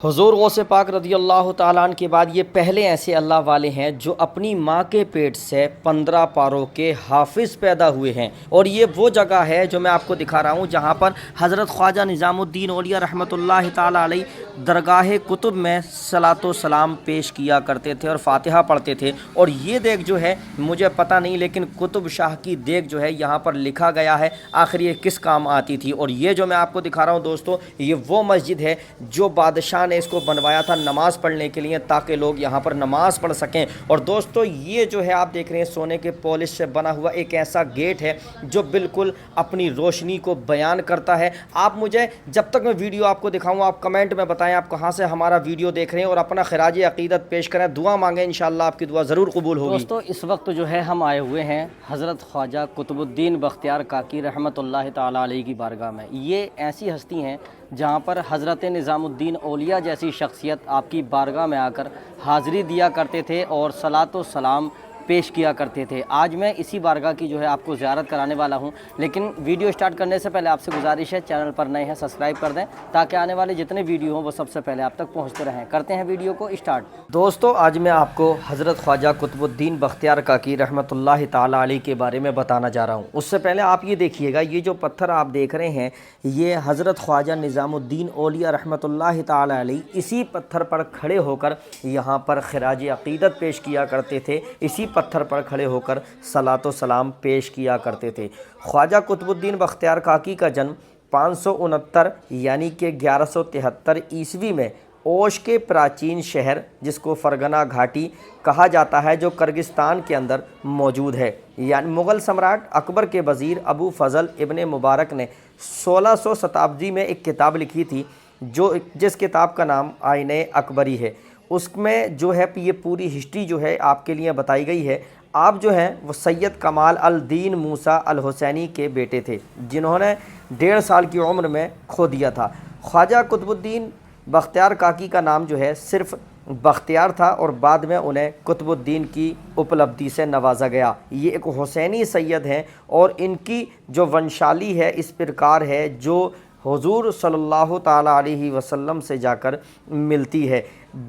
हुज़ूर गौसे पाक रज़ी अल्लाह ताला अन्हु के बाद ये पहले ऐसे अल्लाह वाले हैं जो अपनी माँ के पेट से 15 पारों के हाफिज़ पैदा हुए हैं। और ये वो जगह है जो मैं आपको दिखा रहा हूँ जहाँ पर हज़रत ख्वाजा निज़ामुद्दीन औलिया रहमतुल्लाह ताला अलैह दरगाह कुतुब में सलातो सलाम पेश किया करते थे और फ़ातिहा पढ़ते थे। और ये देख जो है मुझे पता नहीं, लेकिन कुतुब शाह की देख जो है यहाँ पर लिखा गया है आखिर ये किस काम आती थी। और ये जो मैं आपको दिखा रहा हूँ दोस्तों, ये वो मस्जिद है जो बादशाह ने इसको बनवाया था नमाज़ पढ़ने के लिए, ताकि लोग यहाँ पर नमाज़ पढ़ सकें। और दोस्तों ये जो है आप देख रहे हैं सोने के पॉलिश से बना हुआ एक ऐसा गेट है जो बिल्कुल अपनी रोशनी को बयान करता है। आप मुझे जब तक मैं वीडियो आपको दिखाऊँ आप कमेंट में बताएं आप कहाँ से हमारा वीडियो देख रहे हैं और अपना खराज अक़ीदत पेश करें, दुआ मांगें, इंशाअल्लाह आपकी दुआ ज़रूर कबूल होगी। दोस्तों इस वक्त जो है हम आए हुए हैं हज़रत ख्वाजा कुतुबुद्दीन बख्तियार काकी रहमतुल्लाह ताला अलैह की बारगाह में। ये ऐसी हस्ती हैं जहाँ पर हज़रत निज़ामुद्दीन औलिया जैसी शख्सियत आपकी बारगाह में आकर हाज़िरी दिया करते थे और सलातो सलाम पेश किया करते थे। आज मैं इसी बारगाह की जो है आपको ज़ियारत कराने वाला हूं, लेकिन वीडियो स्टार्ट करने से पहले आपसे गुजारिश है चैनल पर नए हैं सब्सक्राइब कर दें ताकि आने वाले जितने वीडियो हों वो सबसे पहले आप तक पहुंचते रहें। करते हैं वीडियो को स्टार्ट। दोस्तों आज मैं आपको हज़रत ख्वाजा कुतुबुद्दीन बख्तियार काकी रहमतुल्लाह ताला अलैह के बारे में बताना जा रहा हूँ। उससे पहले आप ये देखिएगा, ये जो पत्थर आप देख रहे हैं ये हज़रत ख्वाजा निज़ामुद्दीन औलिया रहमतुल्लाह ताला अलैह इसी पत्थर पर खड़े होकर यहाँ पर खराज अक़ीदत पेश किया करते थे, इसी पत्थर पर खड़े होकर सलातो सलाम पेश किया करते थे। ख्वाजा कुतुबुद्दीन बख्तियार काकी का जन्म 569 यानी कि 1173 ईस्वी में ओश के प्राचीन शहर जिसको फरगना घाटी कहा जाता है जो किर्गिस्तान के अंदर मौजूद है, यानी मुग़ल सम्राट अकबर के वज़ीर अबू फ़ज़ल इब्ने मुबारक ने 1600 शताब्दी में एक किताब लिखी थी जिस किताब का नाम आईने अकबरी है। उसमें जो है ये पूरी हिस्ट्री जो है आपके लिए बताई गई है। आप जो हैं वो सैयद कमाल अल दीन मूसा अल हुसैनी के बेटे थे जिन्होंने 1.5 साल की उम्र में खो दिया था। ख्वाजा कुतुबुद्दीन बख्तियार काकी का नाम जो है सिर्फ़ बख्तियार था और बाद में उन्हें कुतुबुद्दीन की उपलब्धि से नवाजा गया। ये एक हुसैनी सैयद हैं और इनकी जो वंशाली है इस प्रकार है जो हुज़ूर सल्लल्लाहु ताला अलैहि वसल्लम से जाकर मिलती है।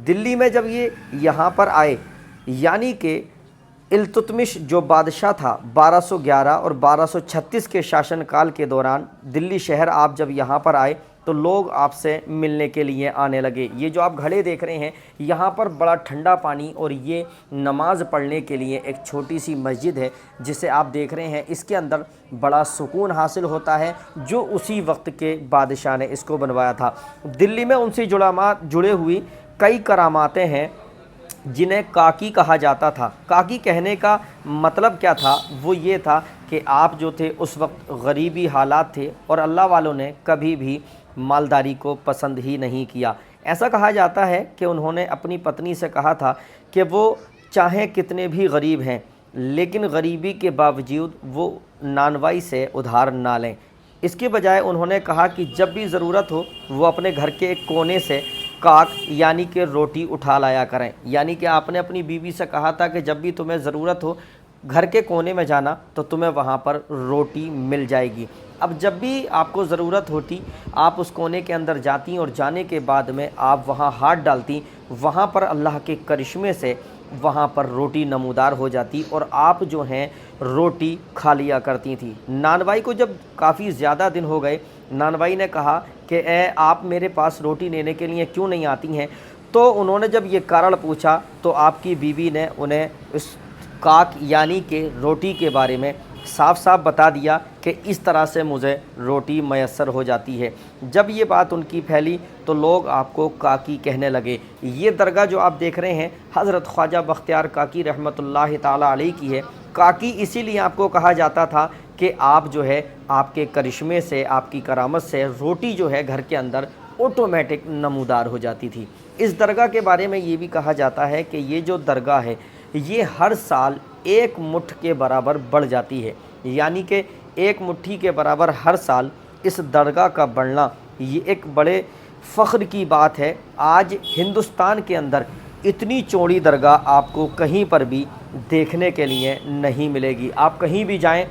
दिल्ली में जब ये यहाँ पर आए, यानी कि इल्तुतमिश जो बादशाह था 1211 और 1236 के शासनकाल के दौरान दिल्ली शहर आप जब यहाँ पर आए तो लोग आपसे मिलने के लिए आने लगे। ये जो आप घड़े देख रहे हैं यहाँ पर बड़ा ठंडा पानी और ये नमाज़ पढ़ने के लिए एक छोटी सी मस्जिद है जिसे आप देख रहे हैं, इसके अंदर बड़ा सुकून हासिल होता है जो उसी वक्त के बादशाह ने इसको बनवाया था। दिल्ली में उनसे जुड़े हुई कई करामातें हैं जिन्हें काकी कहा जाता था। काकी कहने का मतलब क्या था, वो ये था कि आप जो थे उस वक्त गरीबी हालात थे और अल्लाह वालों ने कभी भी मालदारी को पसंद ही नहीं किया। ऐसा कहा जाता है कि उन्होंने अपनी पत्नी से कहा था कि वो चाहे कितने भी गरीब हैं लेकिन गरीबी के बावजूद वो नानवाई से उधार ना लें। इसके बजाय उन्होंने कहा कि जब भी ज़रूरत हो वो अपने घर के एक कोने से काक यानी कि रोटी उठा लाया करें। यानी कि आपने अपनी बीवी से कहा था कि जब भी तुम्हें ज़रूरत हो घर के कोने में जाना तो तुम्हें वहाँ पर रोटी मिल जाएगी। अब जब भी आपको ज़रूरत होती आप उस कोने के अंदर जाती और जाने के बाद में आप वहाँ हाथ डालती, वहाँ पर अल्लाह के करिश्मे से वहाँ पर रोटी नमूदार हो जाती और आप जो हैं रोटी खा लिया करती थी। नानवाई को जब काफ़ी ज़्यादा दिन हो गए, नानवाई ने कहा कि आप मेरे पास रोटी लेने के लिए क्यों नहीं आती हैं। तो उन्होंने जब ये कारण पूछा तो आपकी बीवी ने उन्हें इस काक यानी कि रोटी के बारे में साफ साफ बता दिया कि इस तरह से मुझे रोटी मैसर हो जाती है। जब ये बात उनकी फैली तो लोग आपको काकी कहने लगे। ये दरगाह जो आप देख रहे हैं हज़रत ख्वाजा बख्तियार काकी रहमतुल्लाह ताला अलैह की है। काकी इसीलिए आपको कहा जाता था कि आप जो है आपके करिश्मे से आपकी करामत से रोटी जो है घर के अंदर ऑटोमेटिक नमूदार हो जाती थी। इस दरगाह के बारे में ये भी कहा जाता है कि ये जो दरगाह है ये हर साल 1 मुट्ठ के बराबर बढ़ जाती है, यानी कि 1 मुट्ठी के बराबर हर साल इस दरगाह का बढ़ना ये एक बड़े फ़ख्र की बात है। आज हिंदुस्तान के अंदर इतनी चौड़ी दरगाह आपको कहीं पर भी देखने के लिए नहीं मिलेगी। आप कहीं भी जाएं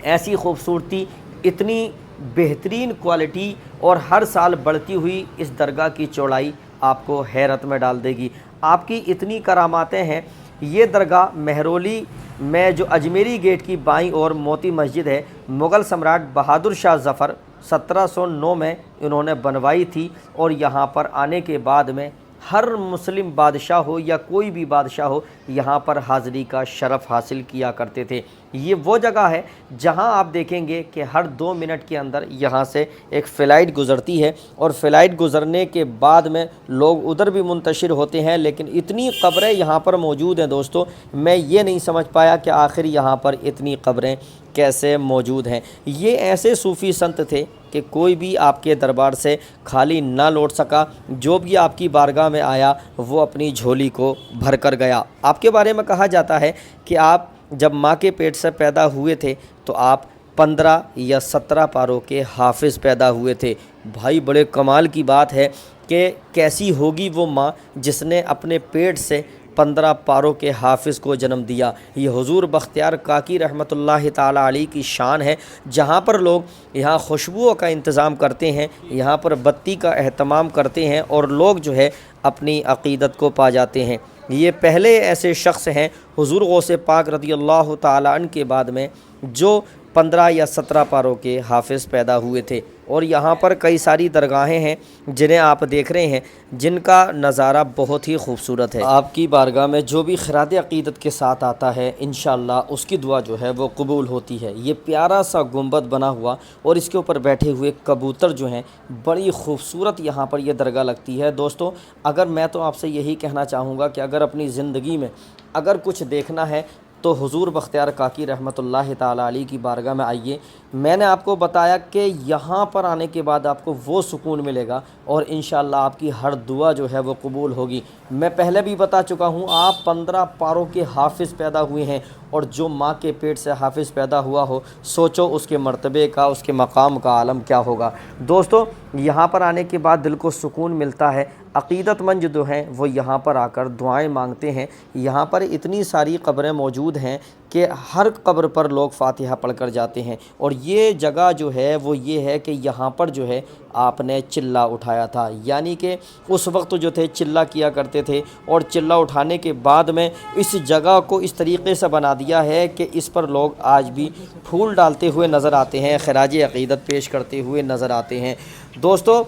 ऐसी खूबसूरती, इतनी बेहतरीन क्वालिटी और हर साल बढ़ती हुई इस दरगाह की चौड़ाई آپ کو حیرت میں ڈال دے گی۔ آپ کی اتنی کراماتیں ہیں۔ یہ درگاہ مہرولی میں جو اجمیری گیٹ کی بائیں اور موتی مسجد ہے، مغل سمراٹ بہادر شاہ ظفر 1709 میں انہوں نے بنوائی تھی، اور یہاں پر آنے کے بعد میں ہر مسلم بادشاہ ہو یا کوئی بھی بادشاہ ہو، یہاں پر حاضری کا شرف حاصل کیا کرتے تھے۔ یہ وہ جگہ ہے جہاں آپ دیکھیں گے کہ ہر 2 منٹ کے اندر یہاں سے ایک فلائٹ گزرتی ہے، اور فلائٹ گزرنے کے بعد میں لوگ ادھر بھی منتشر ہوتے ہیں، لیکن اتنی قبریں یہاں پر موجود ہیں دوستو، میں یہ نہیں سمجھ پایا کہ آخر یہاں پر اتنی قبریں کیسے موجود ہیں۔ یہ ایسے صوفی سنت تھے کہ کوئی بھی آپ کے دربار سے خالی نہ لوٹ سکا، جو بھی آپ کی بارگاہ میں آیا وہ اپنی جھولی کو بھر کر گیا۔ آپ کے بارے میں کہا جاتا ہے کہ آپ جب ماں کے پیٹ سے پیدا ہوئے تھے تو آپ 15 یا 17 پاروں کے حافظ پیدا ہوئے تھے۔ بھائی بڑے کمال کی بات ہے کہ کیسی ہوگی وہ ماں جس نے اپنے پیٹ سے 15 پاروں کے حافظ کو جنم دیا۔ یہ حضور بختیار کاکی رحمۃ اللہ تعالیٰ علیہ کی شان ہے، جہاں پر لوگ یہاں خوشبوؤں کا انتظام کرتے ہیں، یہاں پر بتی کا اہتمام کرتے ہیں، اور لوگ جو ہے اپنی عقیدت کو پا جاتے ہیں۔ یہ پہلے ایسے شخص ہیں حضور غوث پاک رضی اللہ تعالیٰ عنہ کے بعد میں جو 15 یا 17 پاروں کے حافظ پیدا ہوئے تھے۔ اور یہاں پر کئی ساری درگاہیں ہیں جنہیں آپ دیکھ رہے ہیں، جن کا نظارہ بہت ہی خوبصورت ہے۔ آپ کی بارگاہ میں جو بھی خراج عقیدت کے ساتھ آتا ہے انشاءاللہ اس کی دعا جو ہے وہ قبول ہوتی ہے۔ یہ پیارا سا گنبد بنا ہوا اور اس کے اوپر بیٹھے ہوئے کبوتر جو ہیں، بڑی خوبصورت یہاں پر یہ درگاہ لگتی ہے۔ دوستو اگر میں تو آپ سے یہی کہنا چاہوں گا کہ اگر اپنی زندگی میں اگر کچھ دیکھنا ہے تو حضور بختیار کاکی رحمۃ اللہ تعالیٰ علیہ کی بارگاہ میں آئیے۔ میں نے آپ کو بتایا کہ یہاں پر آنے کے بعد آپ کو وہ سکون ملے گا، اور انشاءاللہ آپ کی ہر دعا جو ہے وہ قبول ہوگی۔ میں پہلے بھی بتا چکا ہوں، آپ 15 پاروں کے حافظ پیدا ہوئے ہیں، اور جو ماں کے پیٹ سے حافظ پیدا ہوا ہو، سوچو اس کے مرتبے کا، اس کے مقام کا عالم کیا ہوگا۔ دوستو یہاں پر آنے کے بعد دل کو سکون ملتا ہے۔ عقیدت مند جو ہیں وہ یہاں پر آ کر دعائیں مانگتے ہیں۔ یہاں پر اتنی ساری قبریں موجود ہیں کہ ہر قبر پر لوگ فاتحہ پڑھ کر جاتے ہیں، اور یہ جگہ جو ہے وہ یہ ہے کہ یہاں پر جو ہے آپ نے چلہ اٹھایا تھا، یعنی کہ اس وقت جو تھے چلہ کیا کرتے تھے، اور چلہ اٹھانے کے بعد میں اس جگہ کو اس طریقے سے بنا دیا ہے کہ اس پر لوگ آج بھی پھول ڈالتے ہوئے نظر آتے ہیں، خراج عقیدت پیش کرتے ہوئے نظر آتے ہیں۔ دوستو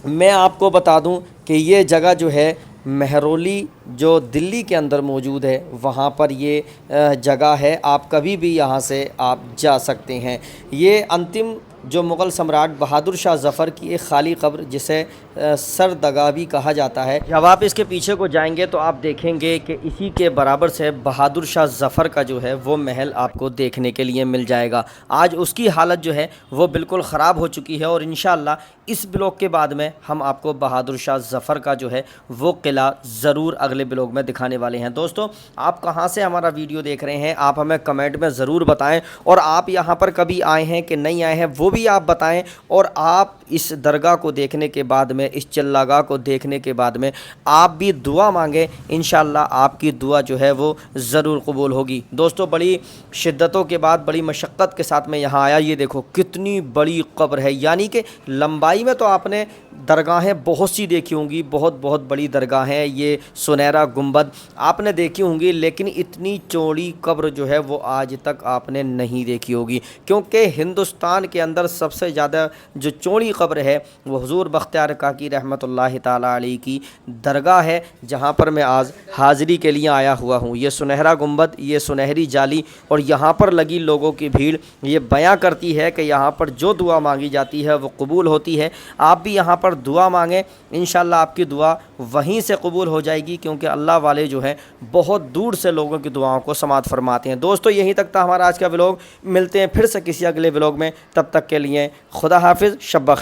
میں آپ کو بتا دوں کہ یہ جگہ جو ہے مہرولی جو دلی کے اندر موجود ہے، وہاں پر یہ جگہ ہے، آپ کبھی بھی یہاں سے آپ جا سکتے ہیں۔ یہ انتم جو مغل سمراٹ بہادر شاہ ظفر کی ایک خالی قبر جسے سردگاہ بھی کہا جاتا ہے، جب آپ اس کے پیچھے کو جائیں گے تو آپ دیکھیں گے کہ اسی کے برابر سے بہادر شاہ ظفر کا جو ہے وہ محل آپ کو دیکھنے کے لیے مل جائے گا۔ آج اس کی حالت جو ہے وہ بالکل خراب ہو چکی ہے، اور انشاءاللہ اس بلاگ کے بعد میں ہم آپ کو بہادر شاہ ظفر کا جو ہے وہ قلعہ ضرور اگلے بلاگ میں دکھانے والے ہیں۔ دوستو آپ کہاں سے ہمارا ویڈیو دیکھ رہے ہیں آپ ہمیں کمنٹ میں ضرور بتائیں، اور آپ یہاں پر کبھی آئے ہیں کہ نہیں آئے ہیں وہ بھی آپ بتائیں، اور آپ اس درگاہ کو دیکھنے کے بعد میں، اس چلہ گاہ کو دیکھنے کے بعد میں آپ بھی دعا مانگیں، انشاءاللہ آپ کی دعا جو ہے وہ ضرور قبول ہوگی۔ دوستو بڑی شدتوں کے بعد، بڑی مشقت کے ساتھ میں یہاں آیا۔ یہ دیکھو کتنی بڑی قبر ہے، یعنی کہ لمبائی میں تو آپ نے درگاہیں بہت سی دیکھی ہوں گی، بہت بہت بڑی درگاہیں، یہ سنہرا گنبد آپ نے دیکھی ہوں گی، لیکن اتنی چوڑی قبر جو ہے وہ آج تک آپ نے نہیں دیکھی ہوگی، کیونکہ ہندوستان کے اندر سب سے زیادہ جو چوڑی قبر ہے وہ حضور بختیار کاکی رحمۃ اللہ تعالیٰ علیہ کی درگاہ ہے، جہاں پر میں آج حاضری کے لیے آیا ہوا ہوں۔ یہ سنہرا گنبد، یہ سنہری جالی، اور یہاں پر لگی لوگوں کی بھیڑ یہ بیاں کرتی ہے کہ یہاں پر جو دعا مانگی جاتی ہے وہ قبول ہوتی ہے۔ آپ بھی یہاں پر دعا مانگیں، انشاءاللہ آپ کی دعا وہیں سے قبول ہو جائے گی، کیونکہ اللہ والے جو ہیں بہت دور سے لوگوں کی دعاؤں کو سماعت فرماتے ہیں۔ دوستو یہیں تک تھا ہمارا آج کا ولاگ، ملتے ہیں پھر سے کسی اگلے ولاگ میں، تب تک کے لیے خدا حافظ، شب بخیر۔